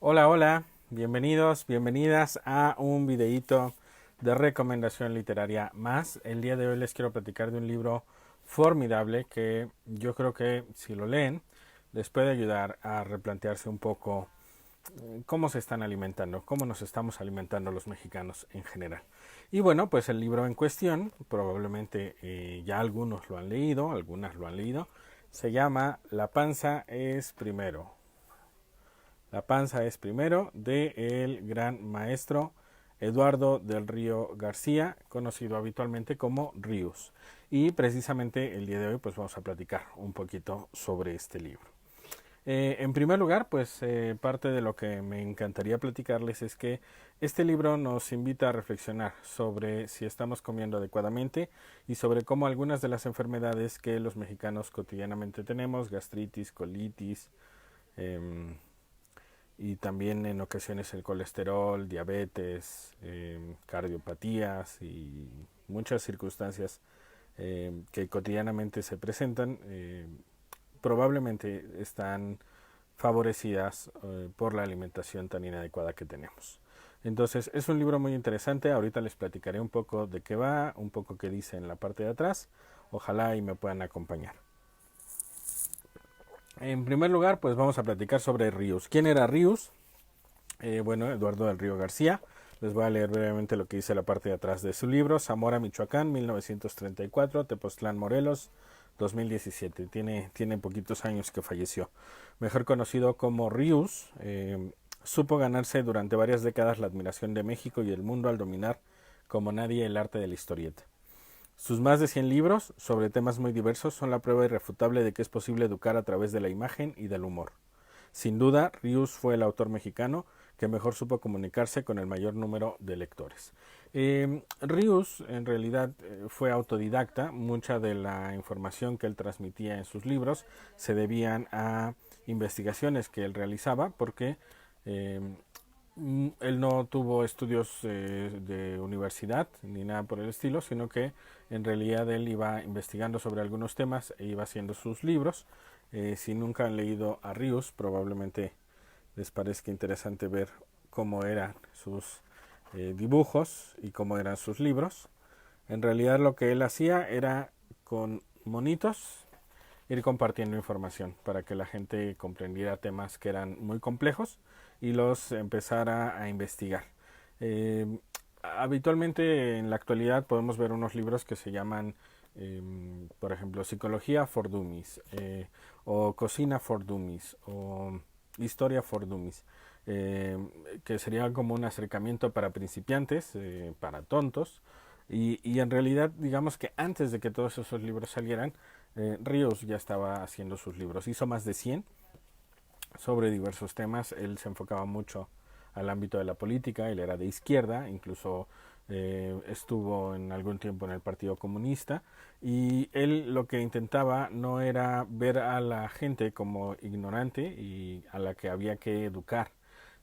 Hola, hola, bienvenidos, bienvenidas a un videíto de recomendación literaria más. El día de hoy les quiero platicar de un libro formidable que yo creo que si lo leen les puede ayudar a replantearse un poco cómo se están alimentando, cómo nos estamos alimentando los mexicanos en general. Y bueno, pues el libro en cuestión, probablemente ya algunos lo han leído, algunas lo han leído, se llama La panza es primero. La panza es primero de el gran maestro Eduardo del Río García, conocido habitualmente como Ríos. Y precisamente el día de hoy pues vamos a platicar un poquito sobre este libro. En primer lugar, pues parte de lo que me encantaría platicarles es que este libro nos invita a reflexionar sobre si estamos comiendo adecuadamente y sobre cómo algunas de las enfermedades que los mexicanos cotidianamente tenemos, gastritis, colitis, eh, y también en ocasiones el colesterol, diabetes, cardiopatías y muchas circunstancias que cotidianamente se presentan, probablemente están favorecidas por la alimentación tan inadecuada que tenemos. Entonces es un libro muy interesante, ahorita les platicaré un poco de qué va, un poco qué dice en la parte de atrás, ojalá y me puedan acompañar. En primer lugar, pues vamos a platicar sobre Ríos. ¿Quién era Ríos? Bueno, Eduardo del Río García. Les voy a leer brevemente lo que dice la parte de atrás de su libro. Zamora, Michoacán, 1934, Tepoztlán, Morelos, 2017. Tiene poquitos años que falleció. Mejor conocido como Ríos, supo ganarse durante varias décadas la admiración de México y el mundo al dominar como nadie el arte de la historieta. Sus más de 100 libros sobre temas muy diversos son la prueba irrefutable de que es posible educar a través de la imagen y del humor. Sin duda, Rius fue el autor mexicano que mejor supo comunicarse con el mayor número de lectores. Rius en realidad fue autodidacta, mucha de la información que él transmitía en sus libros se debían a investigaciones que él realizaba porque eh, él no tuvo estudios de universidad ni nada por el estilo, sino que en realidad él iba investigando sobre algunos temas e iba haciendo sus libros. Si nunca han leído a Rius, probablemente les parezca interesante ver cómo eran sus dibujos y cómo eran sus libros. En realidad lo que él hacía era con monitos ir compartiendo información para que la gente comprendiera temas que eran muy complejos y los empezara a investigar. Eh, Habitualmente en la actualidad podemos ver unos libros que se llaman, por ejemplo, Psicología for Dummies, o Cocina for Dummies, o Historia for Dummies, eh, que sería como un acercamiento para principiantes, para tontos, y en realidad digamos que antes de que todos esos libros salieran, Ríos ya estaba haciendo sus libros, hizo más de 100 sobre diversos temas, él se enfocaba mucho al ámbito de la política, él era de izquierda, incluso estuvo en algún tiempo en el Partido Comunista, y él lo que intentaba no era ver a la gente como ignorante y a la que había que educar,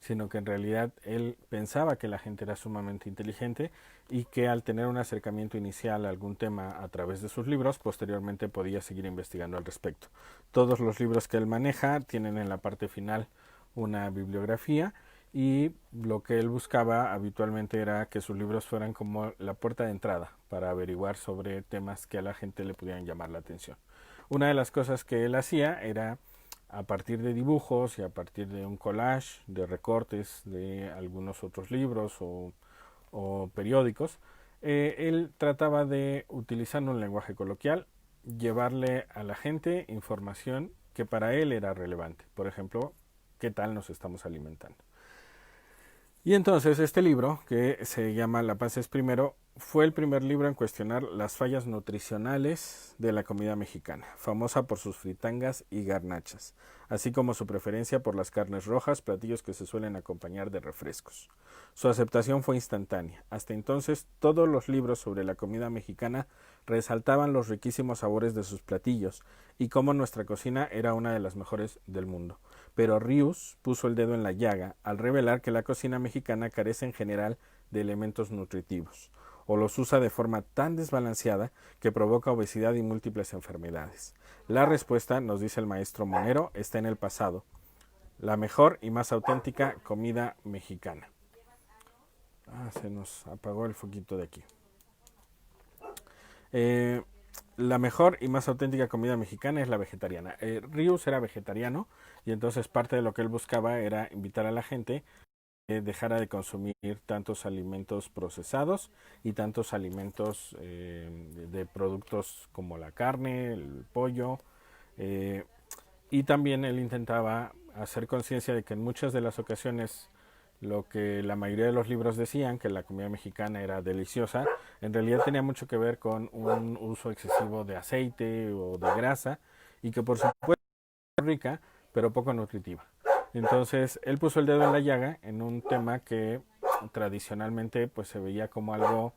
sino que en realidad él pensaba que la gente era sumamente inteligente y que al tener un acercamiento inicial a algún tema a través de sus libros, posteriormente podía seguir investigando al respecto. Todos los libros que él maneja tienen en la parte final una bibliografía y lo que él buscaba habitualmente era que sus libros fueran como la puerta de entrada para averiguar sobre temas que a la gente le pudieran llamar la atención. Una de las cosas que él hacía era a partir de dibujos y a partir de un collage de recortes de algunos otros libros o periódicos, él trataba de, utilizando un lenguaje coloquial, llevarle a la gente información que para él era relevante. Por ejemplo, qué tal nos estamos alimentando. Y entonces este libro, que se llama La paz es primero, fue el primer libro en cuestionar las fallas nutricionales de la comida mexicana, famosa por sus fritangas y garnachas, así como su preferencia por las carnes rojas, platillos que se suelen acompañar de refrescos. Su aceptación fue instantánea. Hasta entonces, todos los libros sobre la comida mexicana resaltaban los riquísimos sabores de sus platillos y cómo nuestra cocina era una de las mejores del mundo. Pero Rius puso el dedo en la llaga al revelar que la cocina mexicana carece en general de elementos nutritivos, o los usa de forma tan desbalanceada que provoca obesidad y múltiples enfermedades. La respuesta, nos dice el maestro Monero, está en el pasado, la mejor y más auténtica comida mexicana. Se nos apagó el foquito de aquí. Eh, la mejor y más auténtica comida mexicana es la vegetariana. Rius era vegetariano y entonces parte de lo que él buscaba era invitar a la gente que dejara de consumir tantos alimentos procesados y tantos alimentos de productos como la carne, el pollo. eh, y también él intentaba hacer conciencia de que en muchas de las ocasiones lo que la mayoría de los libros decían, que la comida mexicana era deliciosa, en realidad tenía mucho que ver con un uso excesivo de aceite o de grasa y que por supuesto era rica, pero poco nutritiva. Entonces él puso el dedo en la llaga en un tema que tradicionalmente pues se veía como algo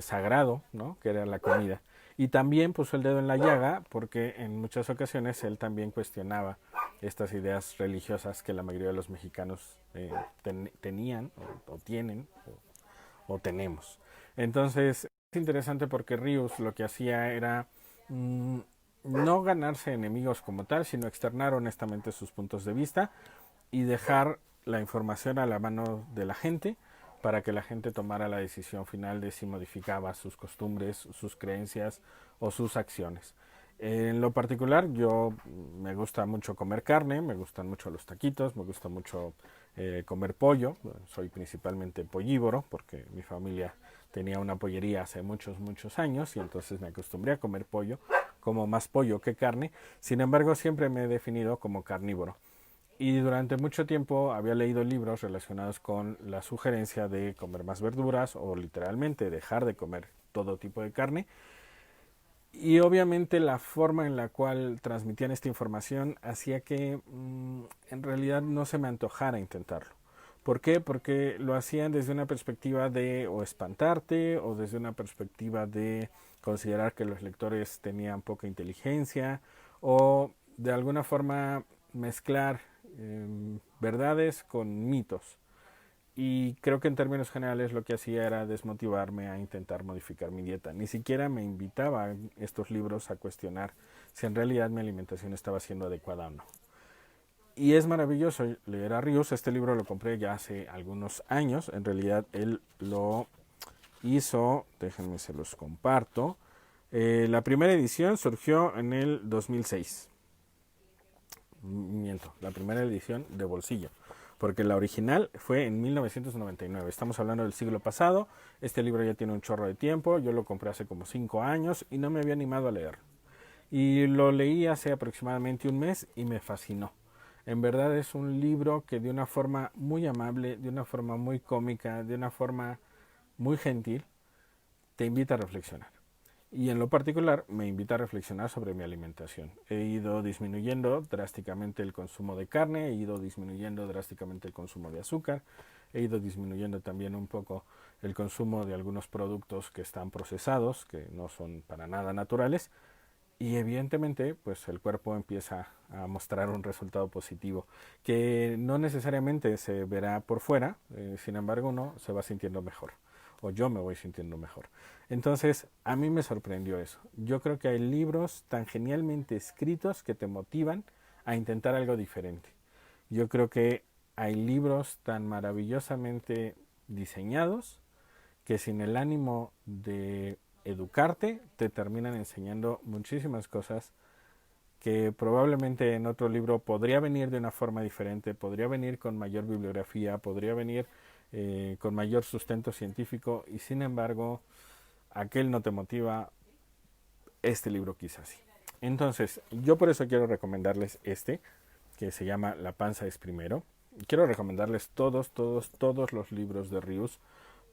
sagrado, ¿no? Que era la comida. Y también puso el dedo en la llaga porque en muchas ocasiones él también cuestionaba estas ideas religiosas que la mayoría de los mexicanos tenían o tienen o tenemos. Entonces es interesante porque Rius lo que hacía era mm, no ganarse enemigos como tal, sino externar honestamente sus puntos de vista y dejar la información a la mano de la gente para que la gente tomara la decisión final de si modificaba sus costumbres, sus creencias o sus acciones. En lo particular, yo me gusta mucho comer carne, me gustan mucho los taquitos, me gusta mucho comer pollo. Soy principalmente pollívoro porque mi familia tenía una pollería hace muchos, muchos años y entonces me acostumbré a comer pollo, como más pollo que carne. Sin embargo, siempre me he definido como carnívoro. Y durante mucho tiempo había leído libros relacionados con la sugerencia de comer más verduras o literalmente dejar de comer todo tipo de carne. Y obviamente la forma en la cual transmitían esta información hacía que en realidad no se me antojara intentarlo. ¿Por qué? Porque lo hacían desde una perspectiva de o espantarte o desde una perspectiva de considerar que los lectores tenían poca inteligencia o de alguna forma mezclar verdades con mitos. Y creo que en términos generales lo que hacía era desmotivarme a intentar modificar mi dieta. Ni siquiera me invitaba a estos libros a cuestionar si en realidad mi alimentación estaba siendo adecuada o no. Y es maravilloso leer a Ríos. Este libro lo compré ya hace algunos años. En realidad él lo hizo, déjenme se los comparto. La primera edición surgió en el 2006. Miento, la primera edición de bolsillo, porque la original fue en 1999. Estamos hablando del siglo pasado. Este libro ya tiene un chorro de tiempo. Yo lo compré hace como 5 años y no me había animado a leer. Y lo leí hace aproximadamente un mes y me fascinó. En verdad es un libro que de una forma muy amable, de una forma muy cómica, de una forma muy gentil, te invita a reflexionar. Y en lo particular me invita a reflexionar sobre mi alimentación. He ido disminuyendo drásticamente el consumo de carne, he ido disminuyendo drásticamente el consumo de azúcar, he ido disminuyendo también un poco el consumo de algunos productos que están procesados, que no son para nada naturales, y evidentemente pues el cuerpo empieza a mostrar un resultado positivo que no necesariamente se verá por fuera, sin embargo uno se va sintiendo mejor o yo me voy sintiendo mejor. Entonces a mí me sorprendió eso. Yo creo que hay libros tan genialmente escritos que te motivan a intentar algo diferente. Yo creo que hay libros tan maravillosamente diseñados que sin el ánimo de educarte te terminan enseñando muchísimas cosas que probablemente en otro libro podría venir de una forma diferente, podría venir con mayor bibliografía, podría venir con mayor sustento científico y sin embargo aquel no te motiva, este libro quizás sí. Entonces yo por eso quiero recomendarles este que se llama La panza es primero. Quiero recomendarles todos los libros de Rius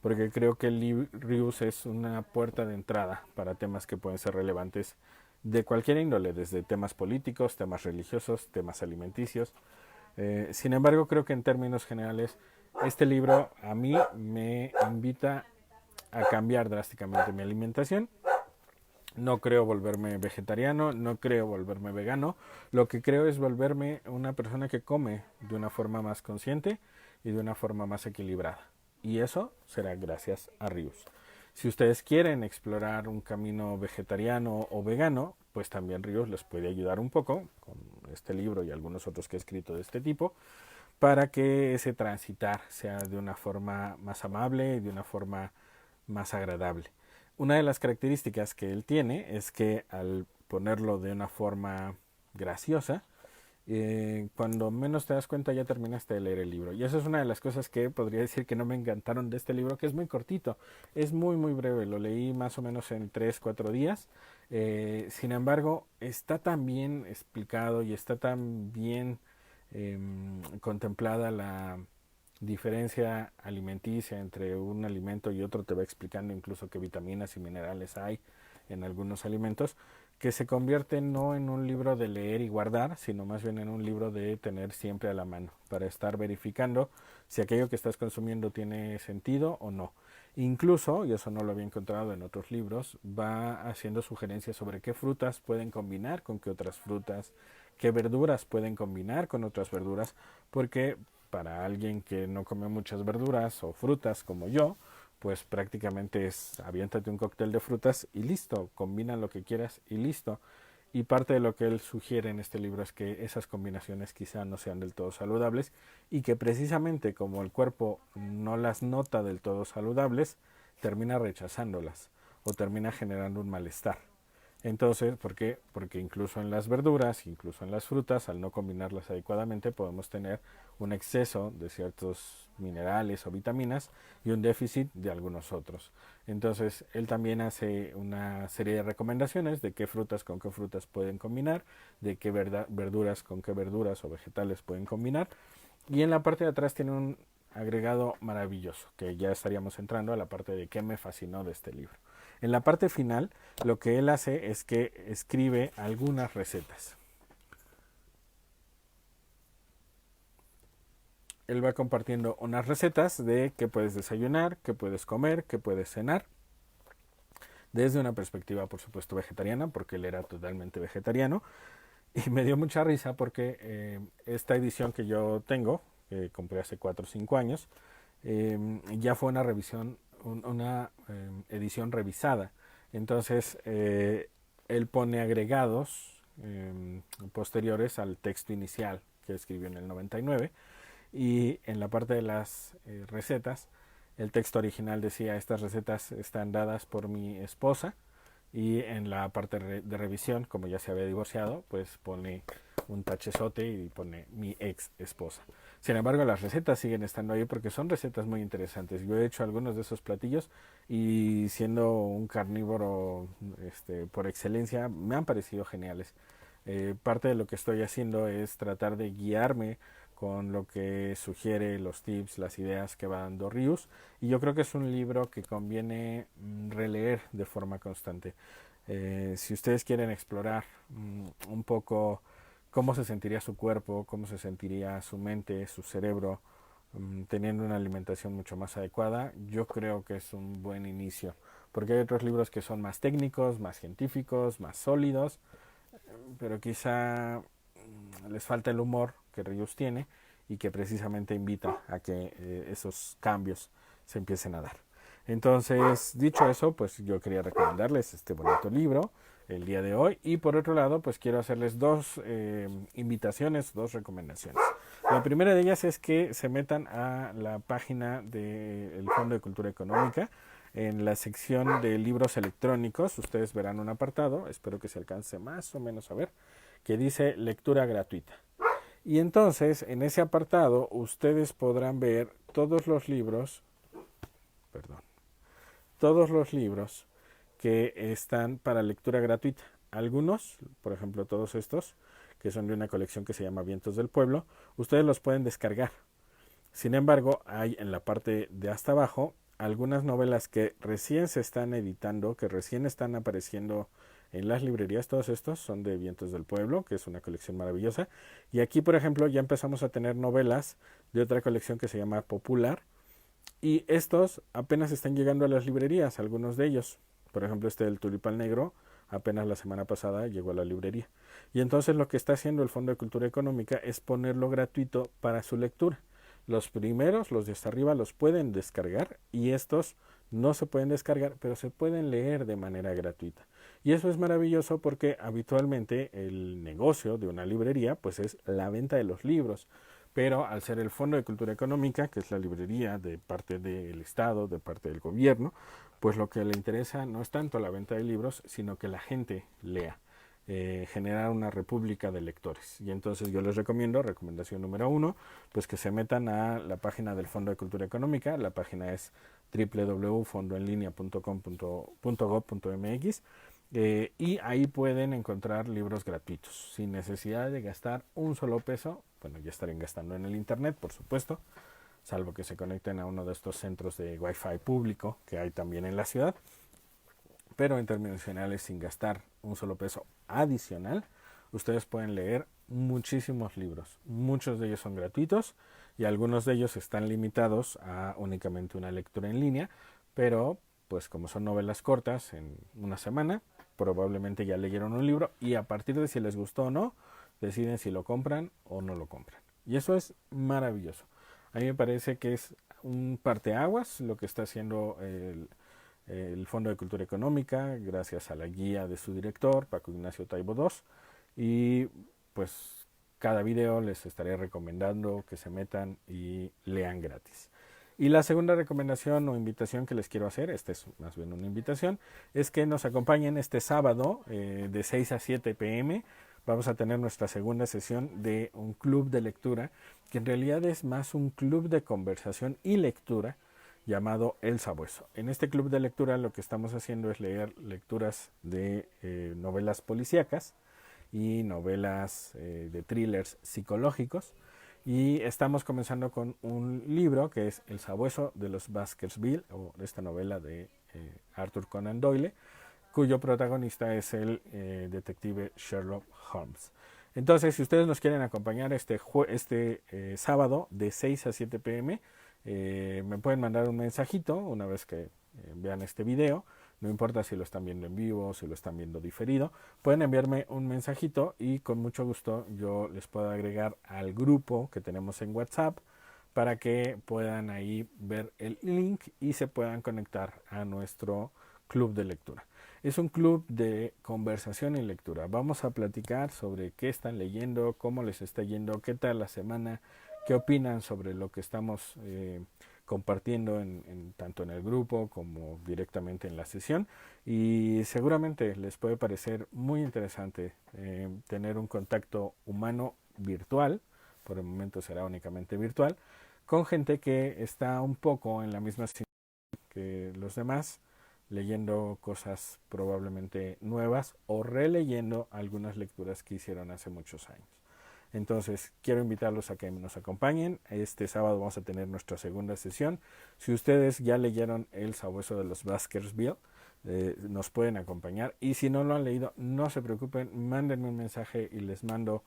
porque creo que Rius es una puerta de entrada para temas que pueden ser relevantes de cualquier índole, desde temas políticos, temas religiosos, temas alimenticios. Sin embargo, creo que en términos generales, este libro a mí me invita a cambiar drásticamente mi alimentación. No creo volverme vegetariano, no creo volverme vegano. Lo que creo es volverme una persona que come de una forma más consciente y de una forma más equilibrada. Y eso será gracias a Rius. Si ustedes quieren explorar un camino vegetariano o vegano, pues pues también Ríos les puede ayudar un poco con este libro y algunos otros que he escrito de este tipo, para que ese transitar sea de una forma más amable y de una forma más agradable. Una de las características que él tiene es que al ponerlo de una forma graciosa, cuando menos te das cuenta ya terminaste de leer el libro. Y eso es una de las cosas que podría decir que no me encantaron de este libro, que es muy cortito, es muy muy breve, lo leí más o menos en 3 4 días. Sin embargo, está tan bien explicado y está tan bien contemplada la diferencia alimenticia entre un alimento y otro, te va explicando incluso qué vitaminas y minerales hay en algunos alimentos, que se convierte no en un libro de leer y guardar, sino más bien en un libro de tener siempre a la mano, para estar verificando si aquello que estás consumiendo tiene sentido o no. Incluso, y eso no lo había encontrado en otros libros, va haciendo sugerencias sobre qué frutas pueden combinar con qué otras frutas, qué verduras pueden combinar con otras verduras, porque para alguien que no come muchas verduras o frutas como yo, pues prácticamente es aviéntate un cóctel de frutas y listo, combina lo que quieras y listo. Y parte de lo que él sugiere en este libro es que esas combinaciones quizá no sean del todo saludables y que precisamente como el cuerpo no las nota del todo saludables, termina rechazándolas o termina generando un malestar. Entonces, ¿por qué? Porque incluso en las verduras, incluso en las frutas, al no combinarlas adecuadamente, podemos tener un exceso de ciertos minerales o vitaminas y un déficit de algunos otros. Entonces, él también hace una serie de recomendaciones de qué frutas con qué frutas pueden combinar, de qué verduras con qué verduras o vegetales pueden combinar. Y en la parte de atrás tiene un agregado maravilloso, que ya estaríamos entrando a la parte de qué me fascinó de este libro. En la parte final, lo que él hace es que escribe algunas recetas. Él va compartiendo unas recetas de qué puedes desayunar, qué puedes comer, qué puedes cenar, desde una perspectiva, por supuesto, vegetariana, porque él era totalmente vegetariano. Y me dio mucha risa porque esta edición que yo tengo, que compré hace 4 o 5 años, ya fue una revisión, una edición revisada. Entonces, él pone agregados posteriores al texto inicial que escribió en el 99, y en la parte de las recetas, el texto original decía: estas recetas están dadas por mi esposa, y en la parte de revisión, como ya se había divorciado, pues pone un tachezote y pone mi ex esposa. Sin embargo, las recetas siguen estando ahí porque son recetas muy interesantes. Yo he hecho algunos de esos platillos y, siendo un carnívoro por excelencia, me han parecido geniales. Parte de lo que estoy haciendo es tratar de guiarme con lo que sugiere, los tips, las ideas que va dando Rius, y yo creo que es un libro que conviene releer de forma constante. Si ustedes quieren explorar un poco cómo se sentiría su cuerpo, cómo se sentiría su mente, su cerebro, teniendo una alimentación mucho más adecuada, yo creo que es un buen inicio, porque hay otros libros que son más técnicos, más científicos, más sólidos, pero quizá les falta el humor que Rius tiene y que precisamente invita a que esos cambios se empiecen a dar. Entonces, dicho eso, pues yo quería recomendarles este bonito libro el día de hoy, y por otro lado, pues quiero hacerles dos invitaciones, dos recomendaciones. La primera de ellas es que se metan a la página del Fondo de Cultura Económica. En la sección de libros electrónicos ustedes verán un apartado, espero que se alcance más o menos a ver, que dice lectura gratuita. Y entonces en ese apartado ustedes podrán ver todos los libros, perdón, todos los libros que están para lectura gratuita. Algunos, por ejemplo todos estos, que son de una colección que se llama Vientos del Pueblo, ustedes los pueden descargar. Sin embargo, hay en la parte de hasta abajo algunas novelas que recién se están editando, que recién están apareciendo en las librerías. Todos estos son de Vientos del Pueblo, que es una colección maravillosa. Y aquí, por ejemplo, ya empezamos a tener novelas de otra colección que se llama Popular. Y estos apenas están llegando a las librerías, algunos de ellos. Por ejemplo, este del Tulipán Negro, apenas la semana pasada llegó a la librería. Y entonces lo que está haciendo el Fondo de Cultura Económica es ponerlo gratuito para su lectura. Los primeros, los de hasta arriba, los pueden descargar, y estos no se pueden descargar, pero se pueden leer de manera gratuita. Y eso es maravilloso porque habitualmente el negocio de una librería pues es la venta de los libros. Pero al ser el Fondo de Cultura Económica, que es la librería de parte del Estado, de parte del gobierno, pues lo que le interesa no es tanto la venta de libros, sino que la gente lea. Generar una república de lectores. Y entonces yo les recomiendo, recomendación número uno, pues que se metan a la página del Fondo de Cultura Económica. La página es www.fondoenlinea.gov.mx, y ahí pueden encontrar libros gratuitos sin necesidad de gastar un solo peso. Bueno, ya estarían gastando en el internet, por supuesto, salvo que se conecten a uno de estos centros de Wi-Fi público que hay también en la ciudad, pero en términos generales, sin gastar un solo peso adicional, ustedes pueden leer muchísimos libros. Muchos de ellos son gratuitos y algunos de ellos están limitados a únicamente una lectura en línea, pero pues como son novelas cortas, en una semana probablemente ya leyeron un libro y a partir de si les gustó o no, deciden si lo compran o no lo compran. Y eso es maravilloso. A mí me parece que es un parteaguas lo que está haciendo el Fondo de Cultura Económica, gracias a la guía de su director, Paco Ignacio Taibo II, y pues cada video les estaré recomendando que se metan y lean gratis. Y la segunda recomendación o invitación que les quiero hacer, esta es más bien una invitación, es que nos acompañen este sábado de 6 a 7 pm. Vamos a tener nuestra segunda sesión de un club de lectura, que en realidad es más un club de conversación y lectura, llamado El Sabueso. En este club de lectura lo que estamos haciendo es leer lecturas de novelas policíacas y novelas de thrillers psicológicos. Y estamos comenzando con un libro que es El Sabueso de los Baskerville, o esta novela de Arthur Conan Doyle, cuyo protagonista es el detective Sherlock Holmes. Entonces, si ustedes nos quieren acompañar este sábado de 6 a 7 pm, me pueden mandar un mensajito una vez que vean este video. No importa si lo están viendo en vivo, si lo están viendo diferido. Pueden enviarme un mensajito y con mucho gusto yo les puedo agregar al grupo que tenemos en WhatsApp para que puedan ahí ver el link y se puedan conectar a nuestro club de lectura. Es un club de conversación y lectura. Vamos a platicar sobre qué están leyendo, cómo les está yendo, qué tal la semana, qué opinan sobre lo que estamos compartiendo tanto en el grupo como directamente en la sesión. Y seguramente les puede parecer muy interesante tener un contacto humano virtual, por el momento será únicamente virtual, con gente que está un poco en la misma situación que los demás, leyendo cosas probablemente nuevas o releyendo algunas lecturas que hicieron hace muchos años. Entonces, quiero invitarlos a que nos acompañen. Este sábado vamos a tener nuestra segunda sesión. Si ustedes ya leyeron El Sabueso de los Baskerville, nos pueden acompañar. Y si no lo han leído, no se preocupen, mándenme un mensaje y les mando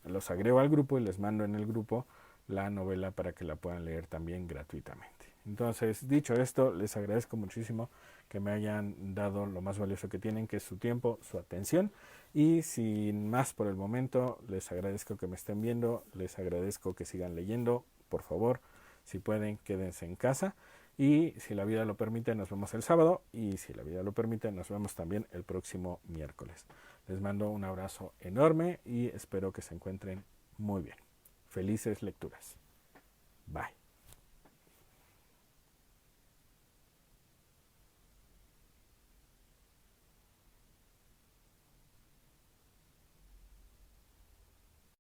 los agrego al grupo y les mando en el grupo la novela para que la puedan leer también gratuitamente. Entonces, dicho esto, les agradezco muchísimo que me hayan dado lo más valioso que tienen, que es su tiempo, su atención. Y sin más por el momento, les agradezco que me estén viendo, les agradezco que sigan leyendo. Por favor, si pueden, quédense en casa. Y si la vida lo permite, nos vemos el sábado. Y si la vida lo permite, nos vemos también el próximo miércoles. Les mando un abrazo enorme y espero que se encuentren muy bien. Felices lecturas. Bye.